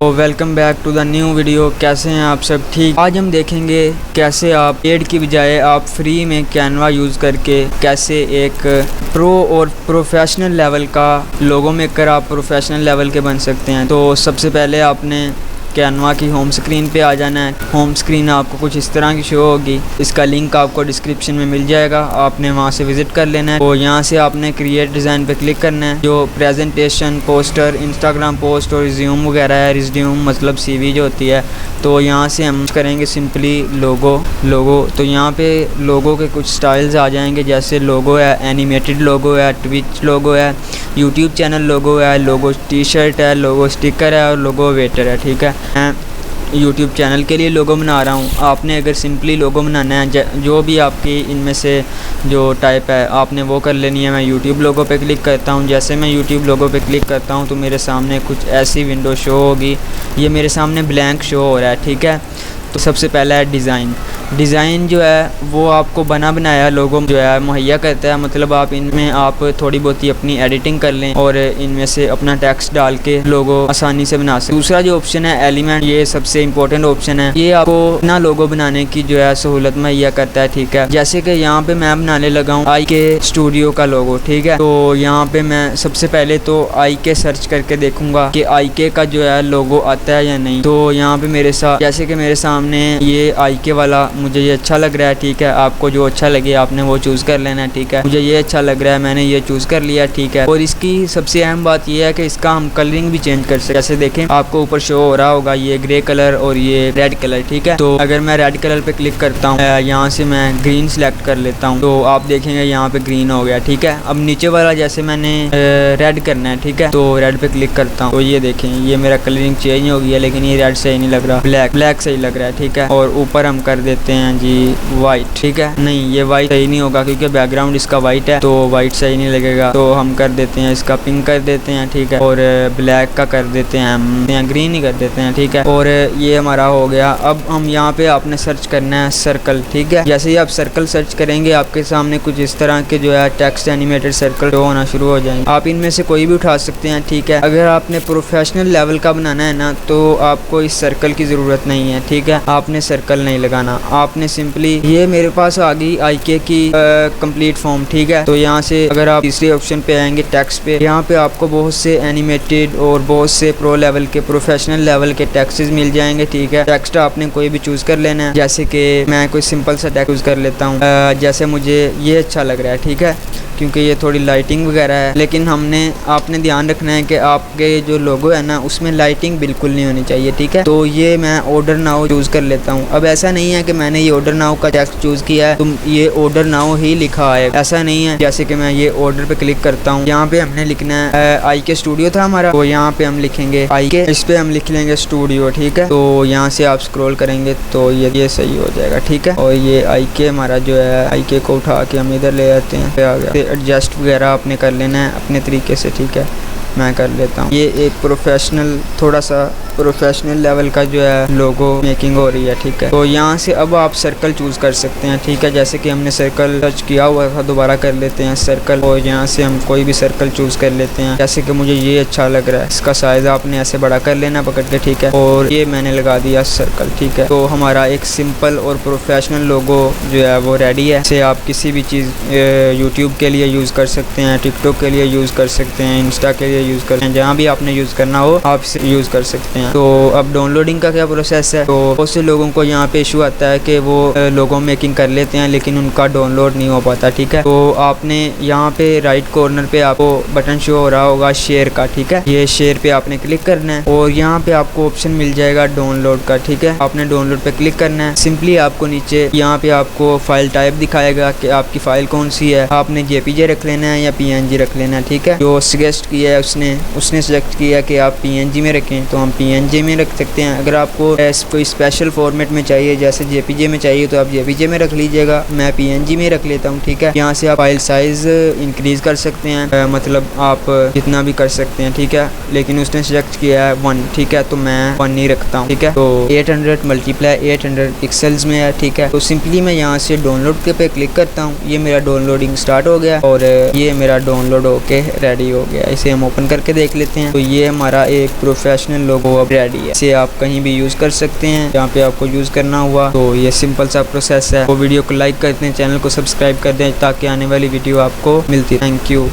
तो welcome back to the new video. कैसे हैं आप सब? ठीक। आज हम देखेंगे कैसे आप पेड की बजाय आप फ्री में कैनवा यूज़ करके कैसे एक प्रो और प्रोफेशनल लेवल का लोगो मेकर आप प्रोफेशनल लेवल के बन सकते हैं। तो सबसे पहले आपने कैनवा की होम स्क्रीन पे आ जाना है। होम स्क्रीन आपको कुछ इस तरह की शो होगी। इसका लिंक आपको डिस्क्रिप्शन में मिल जाएगा, आपने वहाँ से विज़िट कर लेना है। तो यहाँ से आपने क्रिएट डिज़ाइन पे क्लिक करना है। जो प्रेजेंटेशन, पोस्टर, इंस्टाग्राम पोस्ट और रिज्यूम वगैरह है, रिज्यूम मतलब CV जो होती है, तो यहाँ से हम करेंगे सिंपली लोगो। तो यहाँ पे लोगो के कुछ स्टाइल्स आ जाएंगे, जैसे लोगो है, एनिमेटेड लोगो है, ट्विच लोगो है, यूट्यूब चैनल लोगो है, लोगो टी-शर्ट है, लोगो स्टिकर है और लोगो वेटर है। ठीक है, मैं यूट्यूब चैनल के लिए लोगो बना रहा हूँ। आपने अगर सिंपली लोगो बनाना है, जो भी आपकी इनमें से जो टाइप है आपने वो कर लेनी है। मैं यूट्यूब लोगो पे क्लिक करता हूँ। जैसे मैं यूट्यूब लोगो पे क्लिक करता हूँ तो मेरे सामने कुछ ऐसी विंडो शो होगी। ये मेरे सामने ब्लैंक शो हो रहा है। ठीक है, तो सबसे पहला है डिज़ाइन जो है वो आपको बना बनाया लोगो जो है मुहैया करता है। मतलब आप इनमें आप थोड़ी बहुत ही अपनी एडिटिंग कर लें और इनमें से अपना टेक्स्ट डाल के लोगो आसानी से बना सकते। दूसरा जो ऑप्शन है एलिमेंट, ये सबसे इम्पोर्टेंट ऑप्शन है। ये आपको अपना लोगो बनाने की जो है सहूलत मुहैया करता है। ठीक है, जैसे कि यहाँ पे मैं बनाने लगा हूँ IK स्टूडियो का लोगो। ठीक है, तो यहाँ पे मैं सबसे पहले तो IK सर्च करके देखूंगा कि IK का जो है लोगो आता है या नहीं। तो यहाँ पे मेरे साथ जैसे कि मेरे सामने ये IK वाला मुझे ये अच्छा लग रहा है। ठीक है, आपको जो अच्छा लगे आपने वो चूज़ कर लेना है। ठीक है, मुझे ये अच्छा लग रहा है, मैंने ये चूज़ कर लिया। ठीक है, और इसकी सबसे अहम बात ये है कि इसका हम कलरिंग भी चेंज कर सकते हैं। जैसे देखें आपको ऊपर शो हो रहा होगा ये ग्रे कलर और ये रेड कलर। ठीक है, तो अगर मैं रेड कलर पे क्लिक करता हूँ, यहाँ से मैं ग्रीन सेलेक्ट कर लेता हूँ, तो आप देखेंगे यहाँ पे ग्रीन हो गया। ठीक है, अब नीचे वाला जैसे मैंने रेड करना है। ठीक है, तो रेड पे क्लिक करता हूँ तो ये देखें ये मेरा कलरिंग चेंज हो गया, लेकिन ये रेड सही नहीं लग रहा, ब्लैक सही लग रहा है। ठीक है, और ऊपर हम कर देते हैं जी वाइट। ठीक है, नहीं ये वाइट सही नहीं होगा क्योंकि बैकग्राउंड इसका वाइट है, तो वाइट सही नहीं लगेगा। तो हम कर देते हैं इसका पिंक कर देते हैं। ठीक है, और ब्लैक का कर देते हैं हम ग्रीन ही कर देते हैं। ठीक है, और ये हमारा हो गया। अब हम यहाँ पे आपने सर्च करना है सर्कल। ठीक है, जैसे ही आप सर्कल सर्च करेंगे आपके सामने कुछ इस तरह के जो है टेक्स्ट एनिमेटेड सर्कल शो होना शुरू हो जाएंगे। आप इनमें से कोई भी उठा सकते हैं। ठीक है, अगर आपने प्रोफेशनल लेवल का बनाना है ना तो आपको इस सर्कल की ज़रूरत नहीं है। ठीक है, आपने सर्कल नहीं लगाना, आपने सिंपली ये मेरे पास आ गई IK की कंप्लीट फॉर्म। ठीक है, तो यहाँ से अगर आप तीसरे ऑप्शन पे आएंगे टेक्स्ट पे, यहाँ पे आपको बहुत से एनिमेटेड और बहुत से प्रो लेवल के प्रोफेशनल लेवल के टेक्स्ट्स मिल जाएंगे। ठीक है, टेक्स्ट आपने कोई भी चूज़ कर लेना है। जैसे कि मैं कोई सिंपल सा टेक्स्ट चूज़ कर लेता हूँ, जैसे मुझे ये अच्छा लग रहा है। ठीक है, क्योंकि ये थोड़ी लाइटिंग वगैरह है, लेकिन आपने ध्यान रखना है कि आपके जो लोगो है ना उसमें लाइटिंग बिल्कुल नहीं होनी चाहिए। ठीक है, तो ये मैं ऑर्डर नाउ चूज़ कर लेता हूँ। अब ऐसा नहीं है कि मैंने ये ऑर्डर नाउ का टेक्स्ट चूज़ किया है तुम ये ऑर्डर नाउ ही लिखा है, ऐसा नहीं है। जैसे कि मैं ये ऑर्डर पे क्लिक करता हूँ, यहाँ पे हमने लिखना है IK स्टूडियो था हमारा, तो यहाँ पे हम लिखेंगे IK, इस पे हम लिख लेंगे स्टूडियो। ठीक है, तो यहाँ से आप स्क्रॉल करेंगे तो ये सही हो जाएगा। ठीक है, और ये IK हमारा जो है IK को उठा के हम इधर ले आते हैं। आ गया, एडजस्ट वगैरह आपने कर लेना है अपने तरीके से। ठीक है, मैं कर लेता हूँ। ये एक प्रोफेशनल थोड़ा सा प्रोफेशनल लेवल का जो है लोगो मेकिंग हो रही है। ठीक है, तो यहाँ से अब आप सर्कल चूज़ कर सकते हैं। ठीक है, जैसे कि हमने सर्कल सर्च किया हुआ था, दोबारा कर लेते हैं सर्कल, और यहाँ से हम कोई भी सर्कल चूज़ कर लेते हैं। जैसे कि मुझे ये अच्छा लग रहा है, इसका साइज़ आपने ऐसे बड़ा कर लेना पकड़ के। ठीक है, और ये मैंने लगा दिया सर्कल। ठीक है, तो हमारा एक सिंपल और प्रोफेशनल लोगो जो है वो रेडी है। इसे आप किसी भी चीज़ यूट्यूब के लिए यूज़ कर सकते हैं, टिकटॉक के लिए यूज़ कर सकते हैं, इंस्टा के लिए यूज़ कर सकते हैं, जहाँ भी आपने यूज़ करना हो आप इसे यूज़ कर सकते हैं। तो अब डाउनलोडिंग का क्या प्रोसेस है, तो बहुत से लोगों को यहाँ पे इशू आता है कि वो लोगो मेकिंग कर लेते हैं लेकिन उनका डाउनलोड नहीं हो पाता। ठीक है, तो आपने यहाँ पे राइट कॉर्नर पे आपको बटन शो हो रहा होगा शेयर का। ठीक है, ये शेयर पे आपने क्लिक करना है और यहाँ पे आपको ऑप्शन मिल जाएगा डाउनलोड का। ठीक है, आपने डाउनलोड पे क्लिक करना है। सिंपली आपको नीचे यहाँ पे आपको फाइल टाइप दिखाएगा कि आपकी फाइल कौन सी है, आपने JPG रख लेना है या PNG रख लेना है। ठीक है, जो सजेस्ट किया है उसने सेलेक्ट किया कि आप PNG में रखें तो हम PNG में रख सकते हैं। अगर आपको कोई स्पेशल फॉर्मेट में चाहिए जैसे JPG में चाहिए तो आप JPG में रख लीजिएगा, मैं PNG में रख लेता हूँ। ठीक है, यहाँ से आप फाइल साइज इंक्रीज कर सकते हैं, मतलब आप जितना भी कर सकते हैं। ठीक है, लेकिन उसने सेलेक्ट किया है 1। ठीक है, तो मैं 1 नहीं रखता हूँ। ठीक है, तो 800 × 800 पिक्सल्स में है। ठीक है, तो सिंपली मैं यहाँ से डाउनलोड के पे क्लिक करता हूँ, ये मेरा डाउनलोडिंग स्टार्ट हो गया और ये मेरा डाउनलोड होके रेडी हो गया। इसे हम ओपन करके देख लेते हैं। तो ये हमारा एक प्रोफेशनल लोगो अब रेडी है। इसे आप कहीं भी यूज़ कर सकते हैं, जहाँ पे आपको यूज़ करना हुआ। तो ये सिंपल सा प्रोसेस है। वो वीडियो को लाइक कर दें, चैनल को सब्सक्राइब कर दें ताकि आने वाली वीडियो आपको मिलती है। Thank you.